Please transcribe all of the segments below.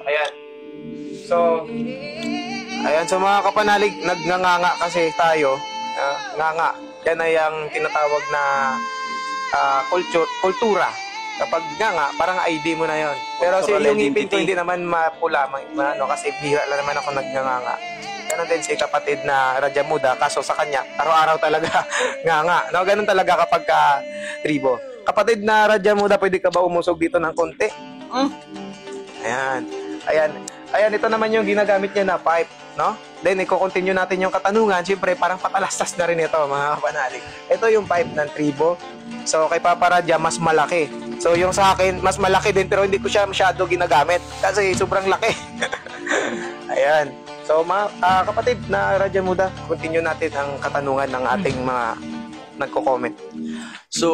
Ayan. So, ayan. So, mga kapanalig, nagnanganga kasi tayo. Nganga. Yan ay ang tinatawag na kultura. Kapag nganga, parang ID mo na yon. Pero kasi yung ngipin ko hindi naman mapula. Kasi bihira lang naman ako nagnanganga. Ganon din si kapatid na Rajamuda, kaso sa kanya, araw-araw talaga nganga. No, ganon talaga kapag tribo. Kapatid na Rajamuda, pwede ka ba umusog dito ng konti? Ayan. Ayan, ito naman yung ginagamit niya na pipe, no? Then, i-continue natin yung katanungan. Siyempre, parang patalastas na rin ito, mga kapanalig. Ito yung pipe ng tribo. So, kay Papa Raja, mas malaki. So, yung sa akin, mas malaki din, pero hindi ko siya masyado ginagamit kasi sobrang laki. Ayan. So, mga kapatid na Rajamuda, continue natin ang katanungan ng ating mga nagko-comment. So,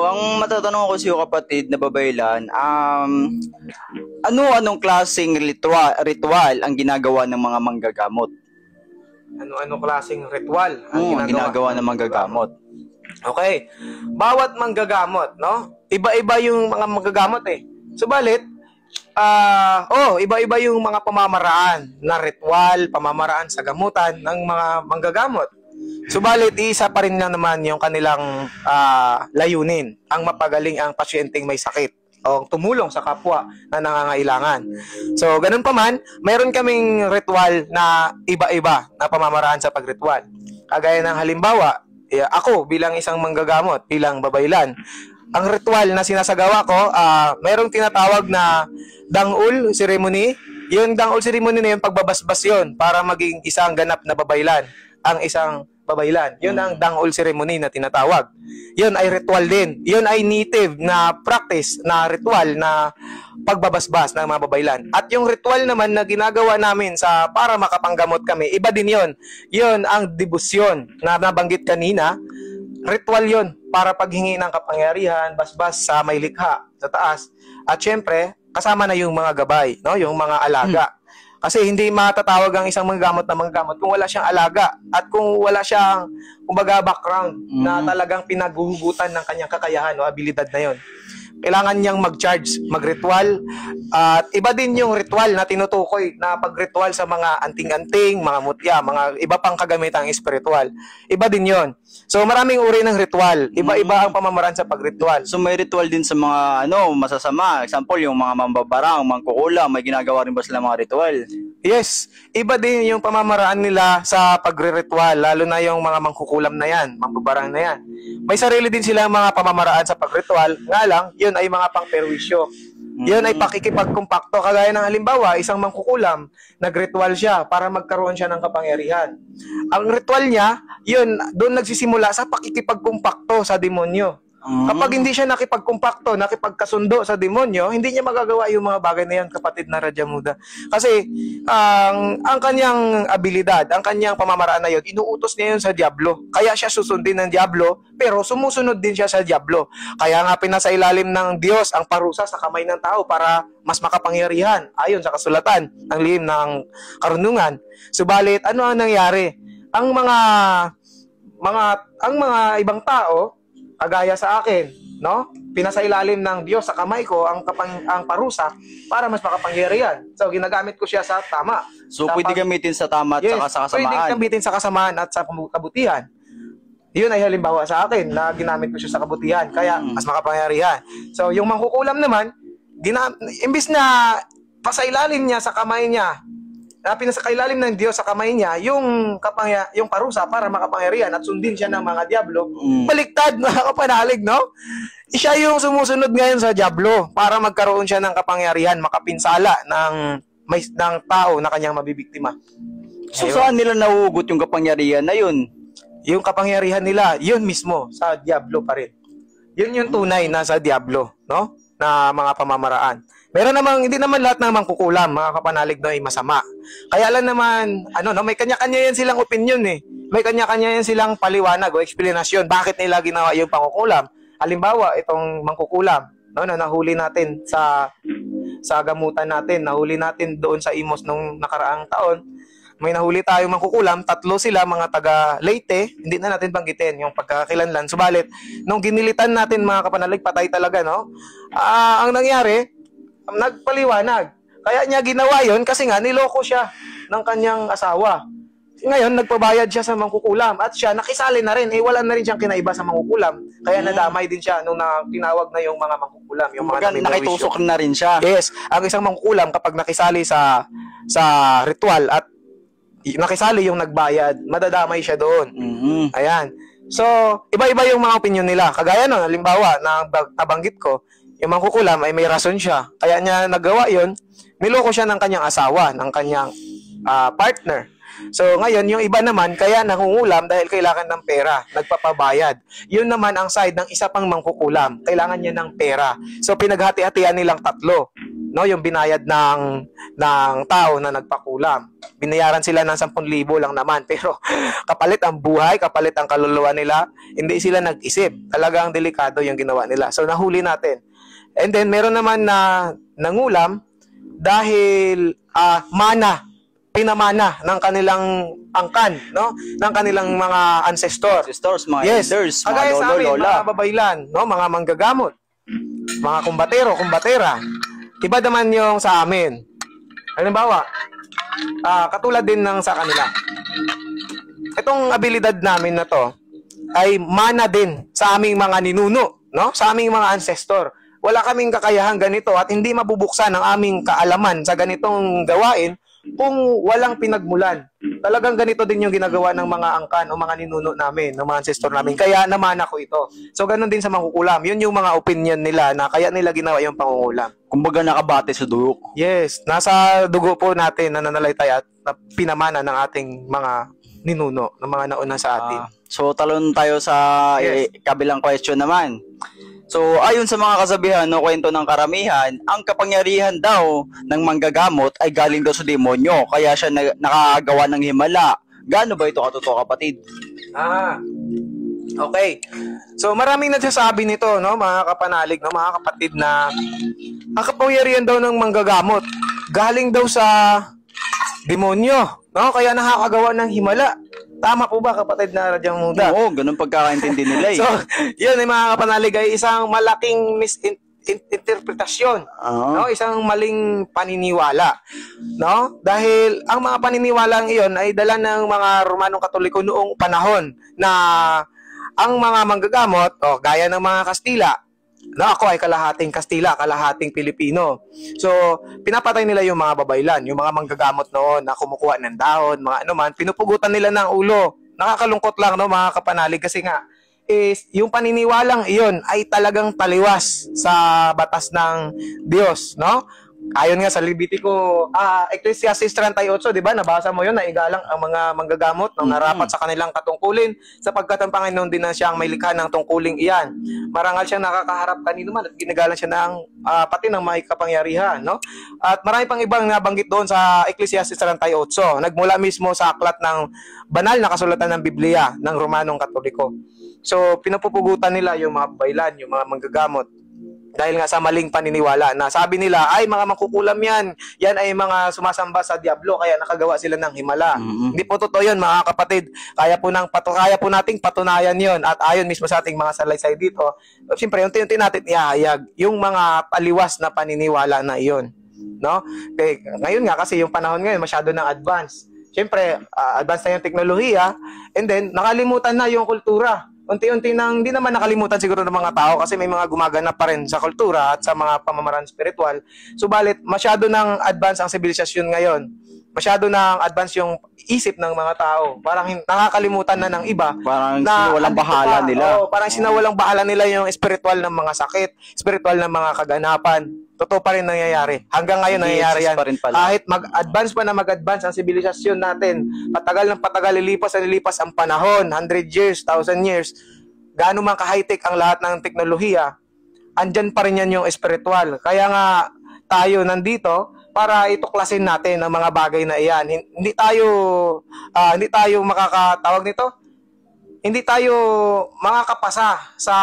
ang matatanong ko sa iyo, kapatid na babaylan, anong klaseng ritual ang ginagawa ng mga manggagamot? Ano klaseng ritual ang ginagawa ng manggagamot? Okay. Bawat manggagamot, no? Iba-iba yung mga manggagamot eh. Subalit, iba-iba yung mga pamamaraan na ritual, pamamaraan sa gamutan ng mga manggagamot. Subalit, isa pa rin lang naman yung kanilang layunin, ang mapagaling ang pasyenteng may sakit o tumulong sa kapwa na nangangailangan. So, ganun pa man, mayroon kaming ritual na iba-iba na pamamaraan sa pagritual. Kagaya ng halimbawa, ako bilang isang manggagamot, bilang babaylan, ang ritual na sinasagawa ko, mayroong tinatawag na dangul ceremony. Yung dangul ceremony na yung pagbabasbas yun para maging isang ganap na babaylan. Ang isang babaylan. Yun ang dangul ceremony na tinatawag. Yun ay ritual din. Yun ay native na practice na ritual na pagbabasbas ng mga babaylan. At yung ritual naman na ginagawa namin para makapanggamot kami, iba din yun. Yun ang debusyon na nabanggit kanina. Ritual yun para paghingi ng kapangyarihan, basbas sa may likha sa taas. At syempre, kasama na yung mga gabay, no? Yung mga alaga. Kasi hindi matatawag ang isang manggagamot na manggagamot kung wala siyang alaga at kung wala siyang, kumbaga, background na talagang pinaghuhugutan ng kanyang kakayahan o abilidad na yon. Kailangan niyang mag-charge, mag-ritual. At iba din yung ritual na tinutukoy na pag-ritual sa mga anting-anting, mga mutya, mga iba pang kagamitang espiritual. Iba din yon. So maraming uri ng ritual. Iba-iba ang pamamaraan sa pag-ritual. So may ritual din sa mga masasama. Example, yung mga mambabarang, mangkukulam, may ginagawa rin ba sila mga ritual? Yes. Iba din yung pamamaraan nila sa pagre-ritual, lalo na yung mga mangkukulam na yan, mambabarang na yan. May sarili din silang mga pamamaraan sa pag-ritual, nga lang, yun ay mga pang-perwisyo. Yun ay pakikipagkumpakto. Kagaya ng halimbawa, isang mangkukulam, nagritual siya para magkaroon siya ng kapangyarihan. Ang ritual niya, yun, doon nagsisimula sa pakikipagkumpakto sa demonyo. Kapag hindi siya nakipagkumpakto, nakipagkasundo sa demonyo, hindi niya magagawa yung mga bagay na yan, kapatid na Rajamuda. Kasi ang kanyang abilidad, ang kanyang pamamaraan na yun, inuutos niya yun sa Diablo. Kaya siya susundin ng Diablo, pero sumusunod din siya sa Diablo. Kaya nga pinasa ilalim ng Diyos ang parusa sa kamay ng tao para mas makapangyarihan, ayon sa kasulatan, ang lihim ng karunungan. Subalit, ano ang nangyari? Ang mga ibang tao, kagaya sa akin, no? Pinasa ilalim ng Diyos sa kamay ko ang parusa para mas makapangyarihan. So, ginagamit ko siya sa tama. So, pwede gamitin sa tama at sa kasamaan. Pwede gamitin sa kasamaan at sa kabutihan. Yun ay halimbawa sa akin na ginamit ko siya sa kabutihan, kaya mas makapangyarihan. So, yung mangkukulam naman, imbis na pasailalim niya sa kamay niya, pinasakailalim ng Diyos sa kamay niya yung parusa para makapangyarihan at sundin siya ng mga Diablo. Baliktad, mga kapanalig, no? Siya yung sumusunod ngayon sa Diablo para magkaroon siya ng kapangyarihan, makapinsala ng tao na kanyang mabibiktima. So, saan nila nahugot yung kapangyarihan na yun? Yung kapangyarihan nila, yun mismo, sa Diablo pa rin. Yun yung tunay na sa Diablo, no? Na mga pamamaraan. Meron namang, hindi naman lahat ng mangkukulam, mga kapanalig, no, ay masama. Kaya lang naman, may kanya-kanya yan silang opinion eh. May kanya-kanya yan silang paliwanag o explanation bakit nila ginawa yung pangkukulam. Halimbawa, itong mangkukulam, no, na nahuli natin sa gamutan natin, nahuli natin doon sa Imos nung nakaraang taon. May nahuli tayong mangkukulam, 3 sila, mga taga Leyte, hindi na natin banggitin yung pagkakakilanlan. Subalit, nung ginilitan natin, mga kapanalig, patay talaga, no? Ang nangyari, nagpaliwanag. Kaya niya ginawa yon kasi nga niloko siya ng kanyang asawa. Ngayon, nagpabayad siya sa mangkukulam at siya nakisali na rin. Wala na rin siyang kinaiba sa mangkukulam. Kaya nadamay din siya nung tinawag na yung mga mangkukulam. Yung mga nakitusok na rin siya. Yes. Ang isang mangkukulam kapag nakisali sa ritual at nakisali yung nagbayad, madadamay siya doon. Ayan. So, iba-iba yung mga opinion nila. Kagaya nun, halimbawa, na nabanggit ko, yung mangkukulam ay may rason siya. Kaya niya nagawa yon, niloko siya ng kanyang asawa, ng kanyang partner. So, ngayon, yung iba naman, kaya nangungulam dahil kailangan ng pera, nagpapabayad. Yun naman ang side ng isa pang mangkukulam. Kailangan niya ng pera. So, pinaghati-hatian nilang tatlo. No, yung binayad ng tao na nagpakulam. Binayaran sila ng 10,000 lang naman. Pero, kapalit ang buhay, kapalit ang kaluluwa nila, hindi sila nag-isip. Talagang delikado yung ginawa nila. So, nahuli natin. And then, meron naman na nangulam dahil pinamana ng kanilang angkan, no? Ng kanilang mga ancestors, mga elders, mga kagaya sa amin, lola. mga babaylan, no? Mga manggagamot, mga kumbatero, kumbatera. Iba naman yung sa amin. Halimbawa, katulad din ng sa kanila. Itong abilidad namin na to ay mana din sa aming mga ninuno, no? Sa aming mga ancestor. Wala kaming kakayahan ganito at hindi mabubuksan ang aming kaalaman sa ganitong gawain kung walang pinagmulan. Talagang ganito din yung ginagawa ng mga angkan o mga ninuno namin, ng mga ancestor namin. Kaya naman ako ito. So, ganun din sa mangkukulam. Yun yung mga opinion nila na kaya nila ginawa yung pangungulam. Kumbaga nakabate sa dugo. Yes. Nasa dugo po natin na nananalaytay at pinamana ng ating mga ninuno, ng mga nauna sa atin. So, talon tayo sa kabilang question naman. So, ayon sa mga kasabihan o kwento ng karamihan, ang kapangyarihan daw ng manggagamot ay galing daw sa demonyo, kaya siya nakagawa ng himala. Gaano ba ito katotoo, kapatid? Okay. So, maraming nagsasabi nito, no, mga kapanalig, no, mga kapatid, na ang kapangyarihan daw ng manggagamot galing daw sa demonyo, no, kaya nakakagawa ng himala. Tama po ba, kapatid na Radyang Muda? Oo, ganun pagkakaintindi nila eh. So, yun ay mga kapanalig ay isang malaking misinterpretasyon, no? Isang maling paniniwala, no? Dahil ang mga paniniwalang iyon ay dala ng mga Romanong Katoliko noong panahon na ang mga manggagamot, gaya ng mga Kastila, no, ako ay kalahating Kastila, kalahating Pilipino. So, pinapatay nila yung mga babaylan, yung mga manggagamot noon na kumukuha ng dahon, mga ano man, pinupugutan nila ng ulo. Nakakalungkot lang, no, mga kapanalig, kasi nga, yung paniniwalang iyon ay talagang taliwas sa batas ng Diyos, no? Ayon nga sa Levitico, Ecclesiastes 38, di ba? Nabasa mo yun, na igalang ang mga manggagamot ng narapat sa kanilang katungkulin, sapagkat ang Panginoon din na siyang may likha ng tungkuling iyan. Marangal siyang nakakaharap kanino man at ginagalan siya ng pati ng may kapangyarihan, no? At marami pang ibang nabanggit doon sa Ecclesiastes 38. Nagmula mismo sa aklat ng banal na kasulatan ng Biblia ng Romanong Katoliko. So, pinapupugutan nila yung mga baylan, yung mga manggagamot. Dahil nga sa maling paniniwala na sabi nila, ay mga mangkukulam yan ay mga sumasamba sa Diablo, kaya nakagawa sila ng himala. Hindi po totoo yun, mga kapatid. Kaya po nating patunayan yon. At ayon mismo sa ating mga salaysay dito, siyempre, unti-unti natin ihahayag yung mga paliwas na paniniwala na iyon, no? Okay, ngayon nga, kasi yung panahon ngayon masyado ng advance. Siyempre, advance na yung teknolohiya, and then nakalimutan na yung kultura. Unti-unti nang hindi naman nakalimutan siguro ng mga tao kasi may mga gumaganap pa rin sa kultura at sa mga pamamaraan spiritual. Subalit, masyado nang advance ang sibilisasyon ngayon. Masyado nang advance yung isip ng mga tao. Parang nakakalimutan na ng iba. Parang sinawalang bahala nila. Parang sinawalang bahala nila yung spiritual ng mga sakit, spiritual ng mga kaganapan. Totoo pa rin nangyayari. Hanggang ngayon nangyayari yan. Kahit mag-advance pa na mag-advance ang sibilisasyon natin, patagal ng patagal, lilipas ang panahon, 100 years, 1,000 years, gaano man ka-high-tech ang lahat ng teknolohiya, andyan pa rin yan yung spiritual. Kaya nga tayo nandito para ituklasin natin ang mga bagay na iyan. Hindi tayo makakatawag nito. Hindi tayo makakapasa sa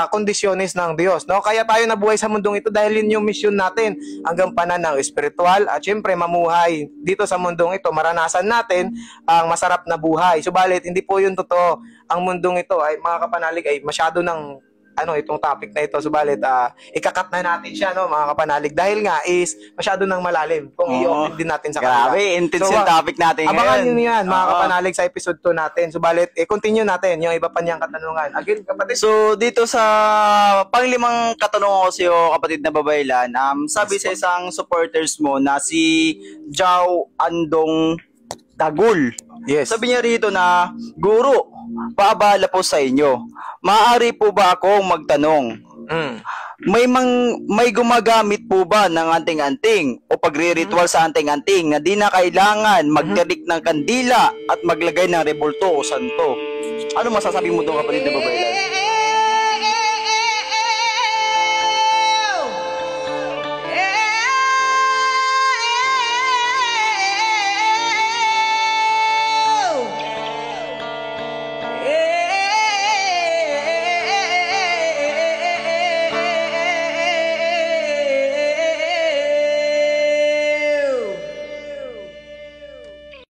kondisyones ng Diyos, no? Kaya tayo nabuhay sa mundong ito dahil yun yung mission natin, ang gampanan ng espiritual at syempre mamuhay dito sa mundong ito, maranasan natin ang masarap na buhay. Subalit hindi po yun totoo. Ang mundong ito ay, mga kapanalig, ay masyado ng itong topic na ito. Subalit ikakat na natin siya, no, mga kapanalig, dahil nga is masyado nang malalim kung i-open din natin sa kanila. Grabe, intense yung topic natin ngayon. Abangan nyo yan, mga kapanalig, sa episode 2 natin. Subalit continue natin yung iba pa niyang katanungan. Again, kapatid. So, dito sa panglimang katanungan ko sa'yo, kapatid na babaylan, sabi sa isang supporters mo na si Jao Andong Dagul. Yes. Sabi niya rito na, Guro, paabala po sa inyo. Maaari po ba akong magtanong? May gumagamit po ba ng anting-anting o pagre-ritual sa anting-anting na di na kailangan magtirik ng kandila at maglagay ng rebulto o santo? Ano masasabi mo doon, kapatid na babaylan?